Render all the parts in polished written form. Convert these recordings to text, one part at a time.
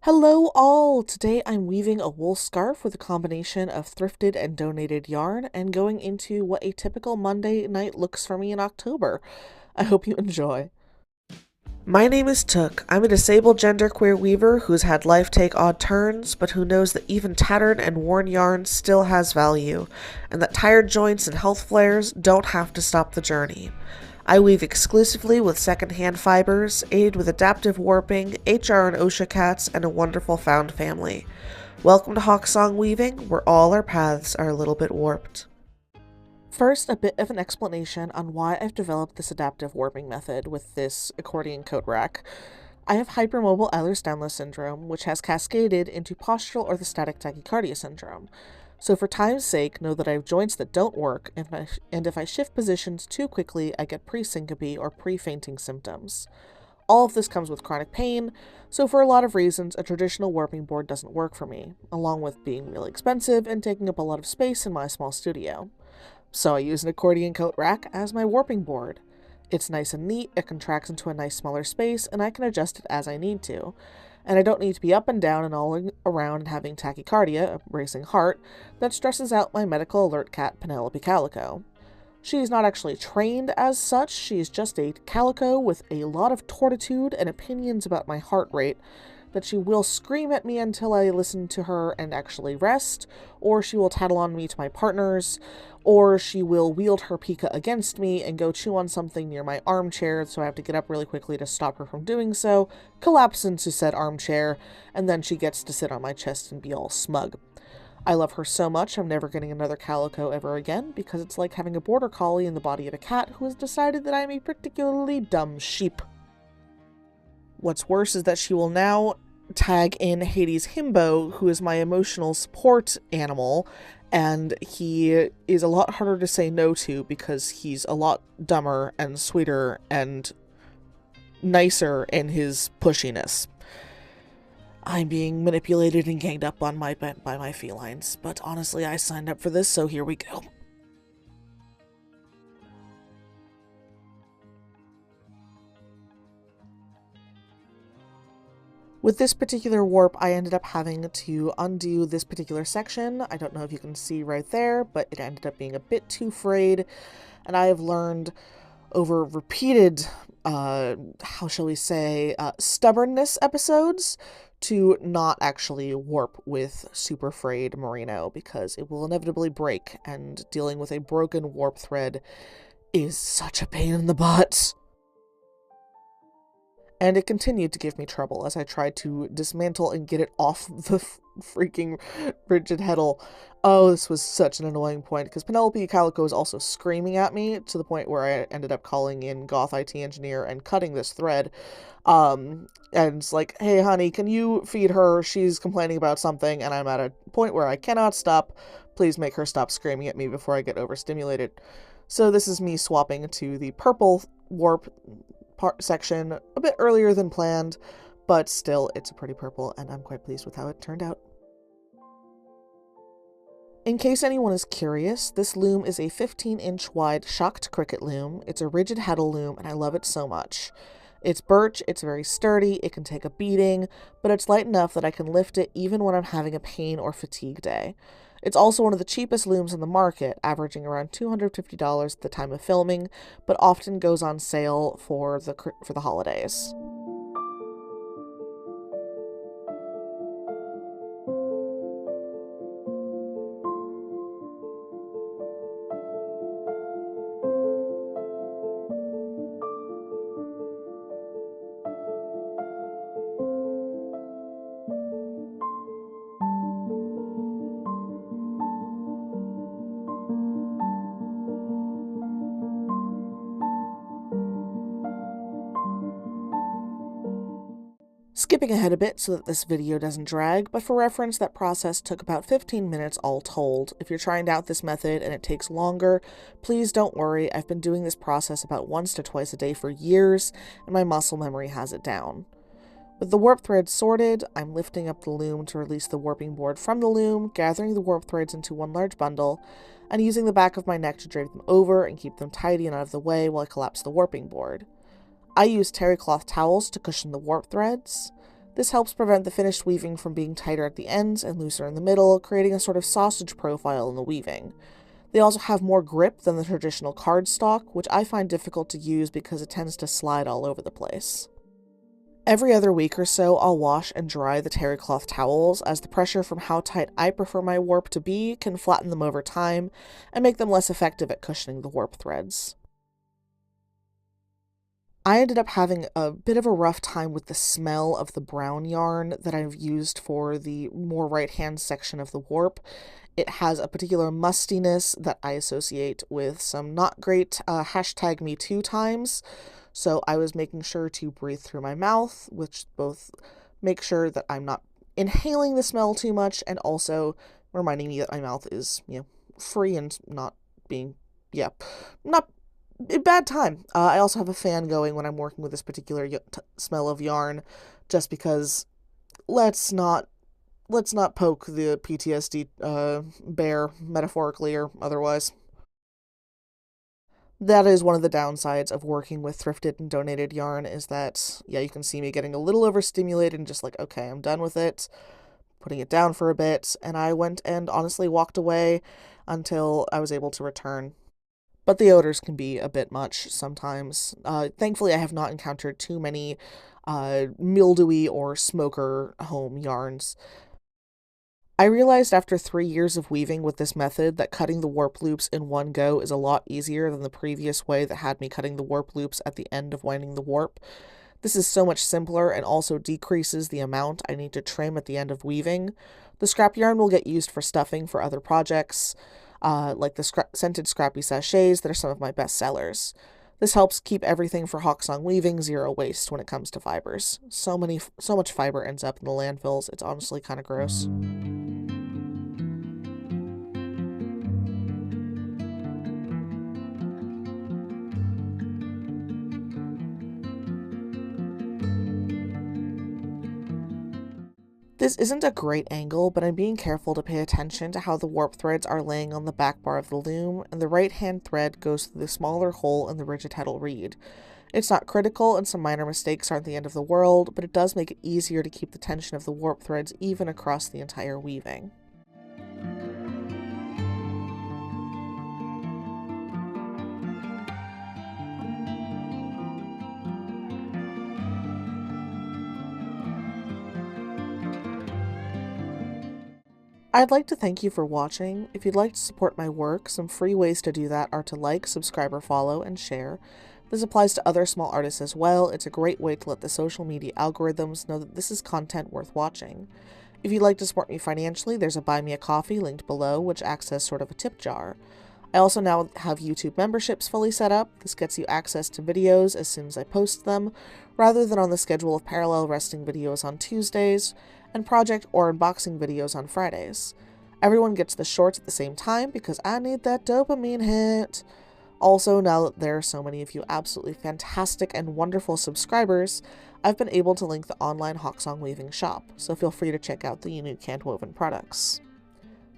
Hello all! Today I'm weaving a wool scarf with a combination of thrifted and donated yarn and going into what a typical Monday night looks for me in October. I hope you enjoy. My name is Took. I'm a disabled genderqueer weaver who's had life take odd turns, but who knows that even tattered and worn yarn still has value, and that tired joints and health flares don't have to stop the journey. I weave exclusively with secondhand fibers, aided with adaptive warping, HR and OSHA cats, and a wonderful found family. Welcome to Hawksong Weaving, where all our paths are a little bit warped. First, a bit of an explanation on why I've developed this adaptive warping method with this accordion coat rack. I have hypermobile Ehlers-Danlos syndrome, which has cascaded into postural orthostatic tachycardia syndrome. So for time's sake, know that I have joints that don't work, and if I shift positions too quickly, I get pre-syncope or pre-fainting symptoms. All of this comes with chronic pain, so for a lot of reasons, a traditional warping board doesn't work for me, along with being really expensive and taking up a lot of space in my small studio. So I use an accordion coat rack as my warping board. It's nice and neat, it contracts into a nice smaller space, and I can adjust it as I need to. And I don't need to be up and down and all around and having tachycardia, a racing heart, that stresses out my medical alert cat Penelope Calico. She is not actually trained as such, she is just a calico with a lot of tortitude and opinions about my heart rate, that she will scream at me until I listen to her and actually rest, or she will tattle on me to my partners, or she will wield her pica against me and go chew on something near my armchair, so I have to get up really quickly to stop her from doing so, collapse into said armchair, and then she gets to sit on my chest and be all smug. I love her so much I'm never getting another calico ever again, because it's like having a border collie in the body of a cat who has decided that I'm a particularly dumb sheep. What's worse is that she will now tag in Hades Himbo, who is my emotional support animal, and he is a lot harder to say no to because he's a lot dumber and sweeter and nicer in his pushiness. I'm being manipulated and ganged up on by my felines, but honestly I signed up for this, so here we go. With this particular warp, I ended up having to undo this particular section. I don't know if you can see right there, but it ended up being a bit too frayed, and I have learned over repeated, how shall we say, stubbornness episodes to not actually warp with super frayed merino, because it will inevitably break, and dealing with a broken warp thread is such a pain in the butt. And it continued to give me trouble as I tried to dismantle and get it off the freaking rigid heddle. Oh, this was such an annoying point, because Penelope Calico is also screaming at me to the point where I ended up calling in Goth IT Engineer and cutting this thread. And it's like, hey honey, can you feed her? She's complaining about something, and I'm at a point where I cannot stop. Please make her stop screaming at me before I get overstimulated. So this is me swapping to the purple warp section a bit earlier than planned, but still it's a pretty purple and I'm quite pleased with how it turned out. In case anyone is curious, this loom is a 15-inch wide shocked cricket loom. It's a rigid heddle loom and I love it so much. It's birch, it's very sturdy, it can take a beating, but it's light enough that I can lift it even when I'm having a pain or fatigue day. It's also one of the cheapest looms on the market, averaging around $250 at the time of filming, but often goes on sale for the holidays. Skipping ahead a bit so that this video doesn't drag, but for reference, that process took about 15 minutes all told. If you're trying out this method and it takes longer, please don't worry. I've been doing this process about once to twice a day for years, and my muscle memory has it down. With the warp threads sorted, I'm lifting up the loom to release the warping board from the loom, gathering the warp threads into one large bundle, and using the back of my neck to drape them over and keep them tidy and out of the way while I collapse the warping board. I use terry cloth towels to cushion the warp threads. This helps prevent the finished weaving from being tighter at the ends and looser in the middle, creating a sort of sausage profile in the weaving. They also have more grip than the traditional cardstock, which I find difficult to use because it tends to slide all over the place. Every other week or so, I'll wash and dry the terry cloth towels, as the pressure from how tight I prefer my warp to be can flatten them over time and make them less effective at cushioning the warp threads. I ended up having a bit of a rough time with the smell of the brown yarn that I've used for the more right-hand section of the warp. It has a particular mustiness that I associate with some not great #MeToo times, so I was making sure to breathe through my mouth, which both make sure that I'm not inhaling the smell too much and also reminding me that my mouth is, free and not being, not a bad time. I also have a fan going when I'm working with this particular smell of yarn, just because let's not poke the PTSD bear, metaphorically or otherwise. That is one of the downsides of working with thrifted and donated yarn, is that, you can see me getting a little overstimulated and just like, okay, I'm done with it, putting it down for a bit, and I went and honestly walked away until I was able to return. But the odors can be a bit much sometimes. Thankfully, I have not encountered too many mildewy or smoker home yarns. I realized after 3 years of weaving with this method that cutting the warp loops in one go is a lot easier than the previous way that had me cutting the warp loops at the end of winding the warp. This is so much simpler and also decreases the amount I need to trim at the end of weaving. The scrap yarn will get used for stuffing for other projects, like the scented scrappy sachets that are some of my best sellers. This helps keep everything for Hawksong Weaving zero waste when it comes to fibers. So much fiber ends up in the landfills, it's honestly kind of gross. This isn't a great angle, but I'm being careful to pay attention to how the warp threads are laying on the back bar of the loom, and the right-hand thread goes through the smaller hole in the rigid heddle reed. It's not critical, and some minor mistakes aren't the end of the world, but it does make it easier to keep the tension of the warp threads even across the entire weaving. I'd like to thank you for watching. If you'd like to support my work, some free ways to do that are to like, subscribe, or follow, and share. This applies to other small artists as well. It's a great way to let the social media algorithms know that this is content worth watching. If you'd like to support me financially, there's a Buy Me a Coffee linked below, which acts as sort of a tip jar. I also now have YouTube memberships fully set up. This gets you access to videos as soon as I post them, rather than on the schedule of parallel resting videos on Tuesdays, and project or unboxing videos on Fridays. Everyone gets the shorts at the same time because I need that dopamine hit. Also, now that there are so many of you absolutely fantastic and wonderful subscribers, I've been able to link the online Hawksong Weaving shop, so feel free to check out the unique hand-woven products.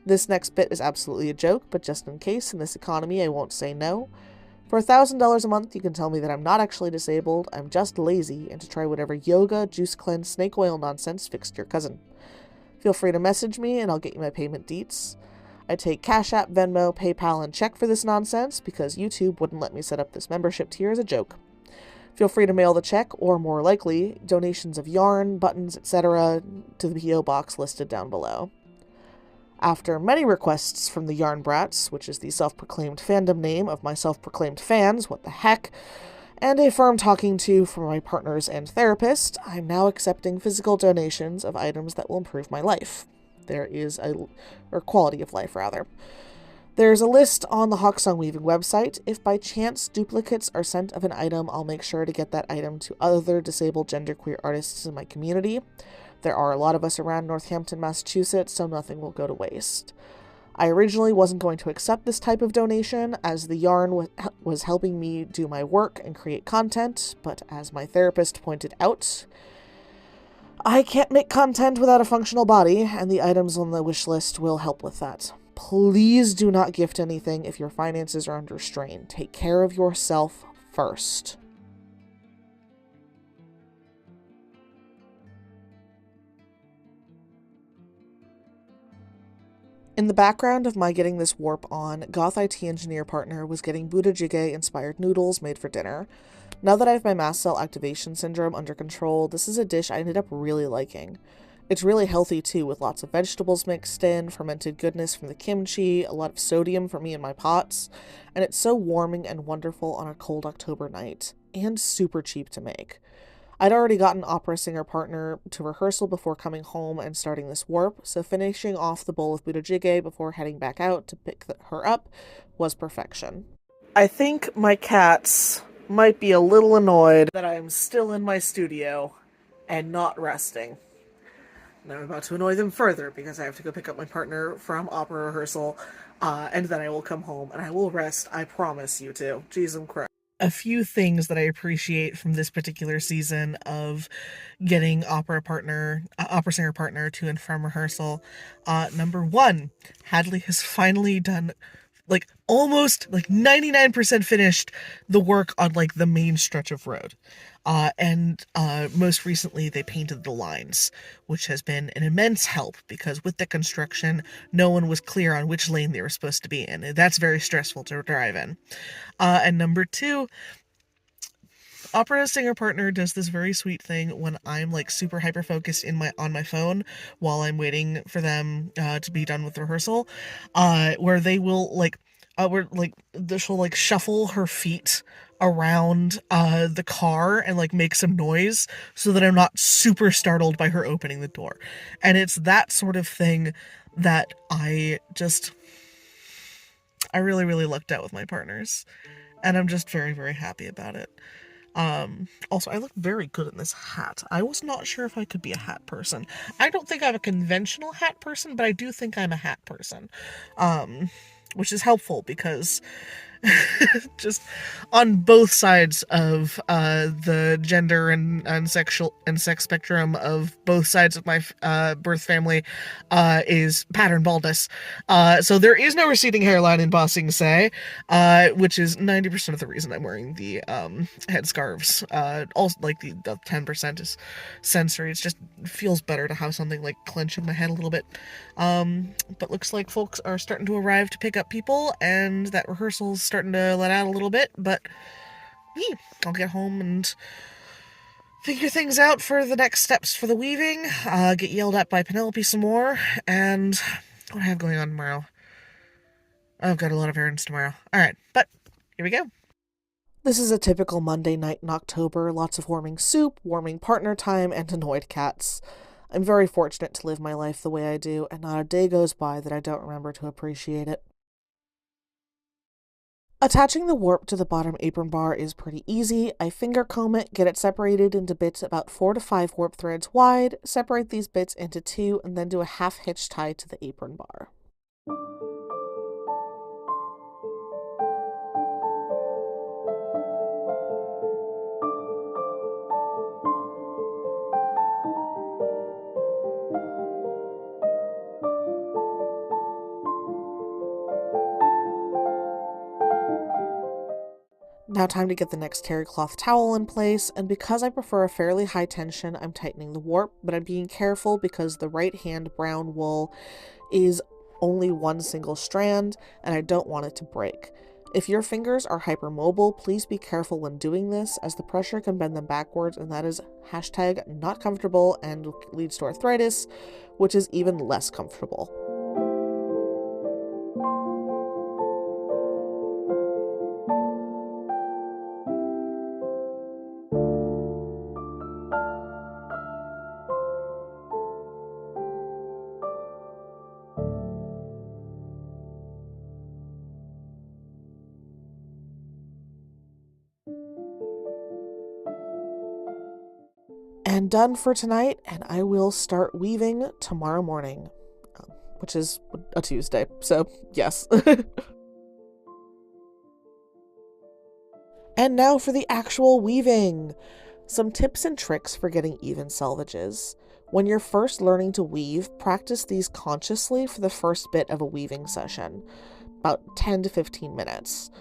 This next bit is absolutely a joke, but just in case, in this economy, I won't say no. For $1,000 a month, you can tell me that I'm not actually disabled, I'm just lazy, and to try whatever yoga, juice cleanse, snake oil nonsense fixed your cousin. Feel free to message me, and I'll get you my payment deets. I take Cash App, Venmo, PayPal, and check for this nonsense, because YouTube wouldn't let me set up this membership tier as a joke. Feel free to mail the check, or more likely, donations of yarn, buttons, etc. to the P.O Box listed down below. After many requests from the Yarn Brats, which is the self-proclaimed fandom name of my self-proclaimed fans, what the heck, and a firm talking to from my partners and therapist, I'm now accepting physical donations of items that will improve my life. Or quality of life, rather. There's a list on the Hawksong Weaving website. If by chance duplicates are sent of an item, I'll make sure to get that item to other disabled genderqueer artists in my community. There are a lot of us around Northampton, Massachusetts, so nothing will go to waste. I originally wasn't going to accept this type of donation, as the yarn was helping me do my work and create content, but as my therapist pointed out, I can't make content without a functional body, and the items on the wish list will help with that. Please do not gift anything if your finances are under strain. Take care of yourself first. In the background of my getting this warp on, Goth IT engineer partner was getting Buddha Jjigae inspired noodles made for dinner. Now that I have my mast cell activation syndrome under control, this is a dish I ended up really liking. It's really healthy too, with lots of vegetables mixed in, fermented goodness from the kimchi, a lot of sodium for me and my pots, and it's so warming and wonderful on a cold October night, and super cheap to make. I'd already gotten opera singer partner to rehearsal before coming home and starting this warp, so finishing off the bowl of Buddha Jjigae before heading back out to pick her up was perfection. I think my cats might be a little annoyed that I'm still in my studio and not resting. Now I'm about to annoy them further because I have to go pick up my partner from opera rehearsal, and then I will come home and I will rest, I promise you to. Jesus Christ. A few things that I appreciate from this particular season of getting opera singer partner to and from rehearsal. Number one, Hadley has finally done almost 99% finished the work on the main stretch of road. And most recently they painted the lines, which has been an immense help because with the construction, no one was clear on which lane they were supposed to be in. That's very stressful to drive in. And number two, opera singer partner does this very sweet thing when I'm super hyper focused on my phone while I'm waiting for them to be done with rehearsal, where they will she'll shuffle her feet around the car and make some noise so that I'm not super startled by her opening the door. And it's that sort of thing that I really, really lucked out with my partners. And I'm just very, very happy about it. Also, I look very good in this hat. I was not sure if I could be a hat person. I don't think I'm a conventional hat person, but I do think I'm a hat person. Which is helpful because just on both sides of the gender and sex spectrum of both sides of my birth family is pattern baldness. So there is no receding hairline in Ba Sing Se, which is 90% of the reason I'm wearing the headscarves. Also, the 10% is sensory. It just feels better to have something clenching my head a little bit. But looks like folks are starting to arrive to pick up people, and that rehearsal's starting to let out a little bit, but I'll get home and figure things out for the next steps for the weaving, get yelled at by Penelope some more, and what do I have going on tomorrow? I've got a lot of errands tomorrow. Alright, but here we go. This is a typical Monday night in October, lots of warming soup, warming partner time, and annoyed cats. I'm very fortunate to live my life the way I do, and not a day goes by that I don't remember to appreciate it. Attaching the warp to the bottom apron bar is pretty easy. I finger comb it, get it separated into bits about 4 to 5 warp threads wide, separate these bits into 2, and then do a half hitch tie to the apron bar. Now time to get the next terry cloth towel in place, and because I prefer a fairly high tension, I'm tightening the warp, but I'm being careful because the right hand brown wool is only one single strand, and I don't want it to break. If your fingers are hypermobile, please be careful when doing this, as the pressure can bend them backwards, and that is #not comfortable and leads to arthritis, which is even less comfortable. And done for tonight, and I will start weaving tomorrow morning, which is a Tuesday, so yes. And now for the actual weaving. Some tips and tricks for getting even selvages. When you're first learning to weave, practice these consciously for the first bit of a weaving session, about 10 to 15 minutes.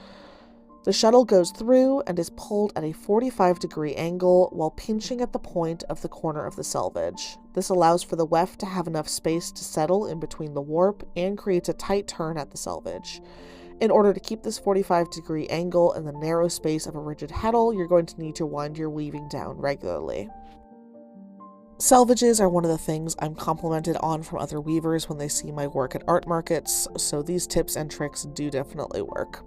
The shuttle goes through and is pulled at a 45-degree angle while pinching at the point of the corner of the selvage. This allows for the weft to have enough space to settle in between the warp and creates a tight turn at the selvage. In order to keep this 45-degree angle in the narrow space of a rigid heddle, you're going to need to wind your weaving down regularly. Selvages are one of the things I'm complimented on from other weavers when they see my work at art markets, so these tips and tricks do definitely work.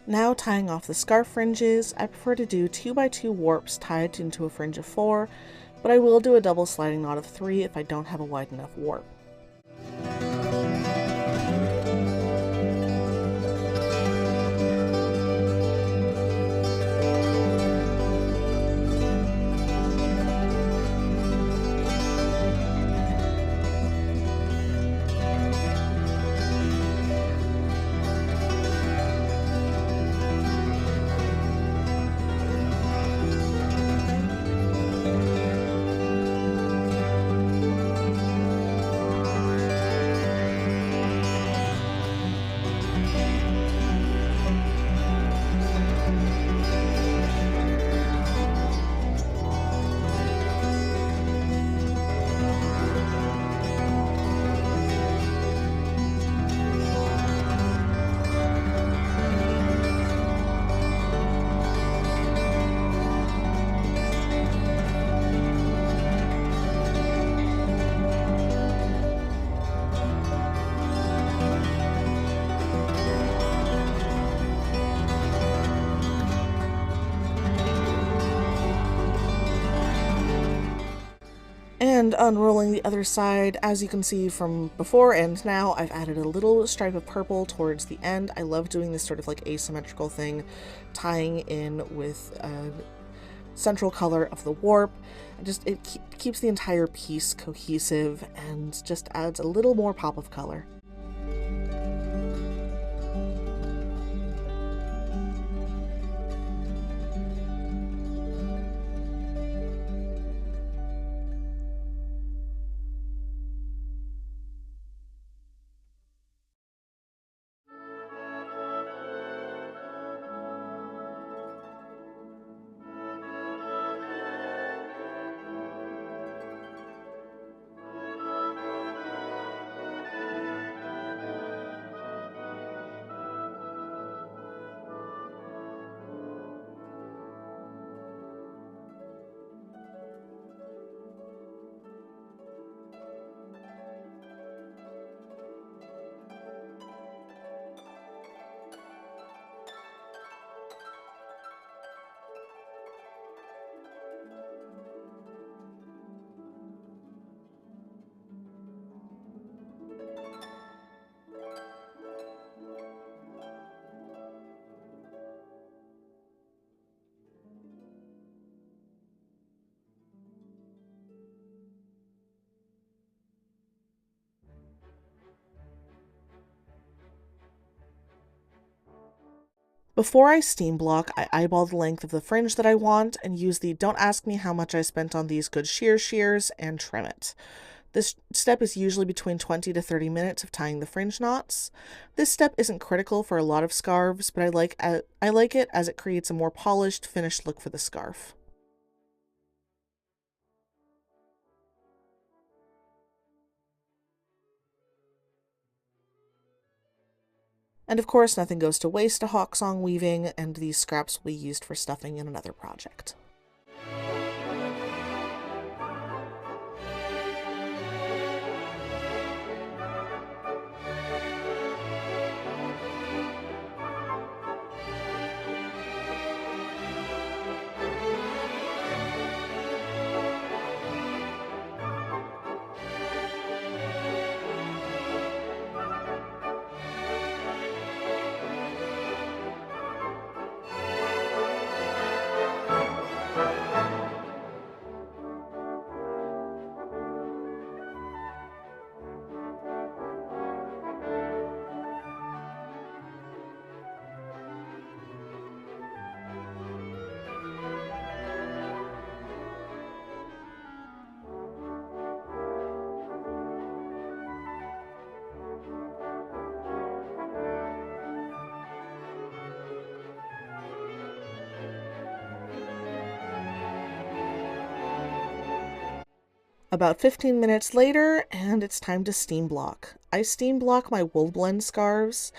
Now tying off the scarf fringes, I prefer to do 2x2 warps tied into a fringe of 4, but I will do a double sliding knot of 3 if I don't have a wide enough warp. And unrolling the other side, as you can see from before and now, I've added a little stripe of purple towards the end. I love doing this sort of like asymmetrical thing, tying in with a central color of the warp. It keeps the entire piece cohesive and just adds a little more pop of color. Before I steam block, I eyeball the length of the fringe that I want and use the "don't ask me how much I spent on these good shears and trim it. This step is usually between 20 to 30 minutes of tying the fringe knots. This step isn't critical for a lot of scarves, but I like it as it creates a more polished, finished look for the scarf. And of course, nothing goes to waste to Hawksong weaving, and these scraps will be used for stuffing in another project. About 15 minutes later, and it's time to steam block. I steam block my wool blend scarves.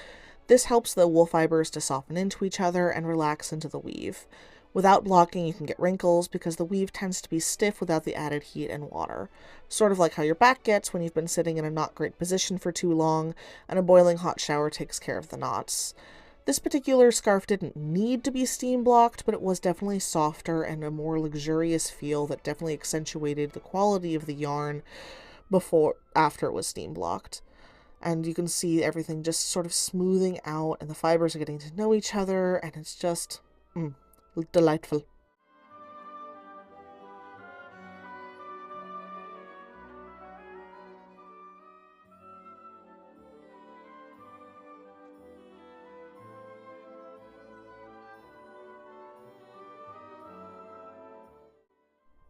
This helps the wool fibers to soften into each other and relax into the weave. Without blocking, you can get wrinkles because the weave tends to be stiff without the added heat and water. Sort of like how your back gets when you've been sitting in a not great position for too long, and a boiling hot shower takes care of the knots. This particular scarf didn't need to be steam blocked, but it was definitely softer and a more luxurious feel that definitely accentuated the quality of the yarn after it was steam blocked. And you can see everything just sort of smoothing out, and the fibers are getting to know each other, and it's just delightful.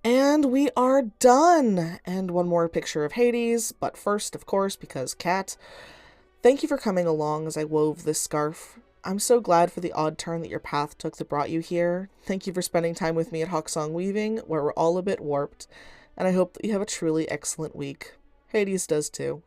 And we are done! And one more picture of Hades, but first, of course, because cat. Thank you for coming along as I wove this scarf. I'm so glad for the odd turn that your path took that brought you here. Thank you for spending time with me at Hawksong Weaving, where we're all a bit warped, and I hope that you have a truly excellent week. Hades does too.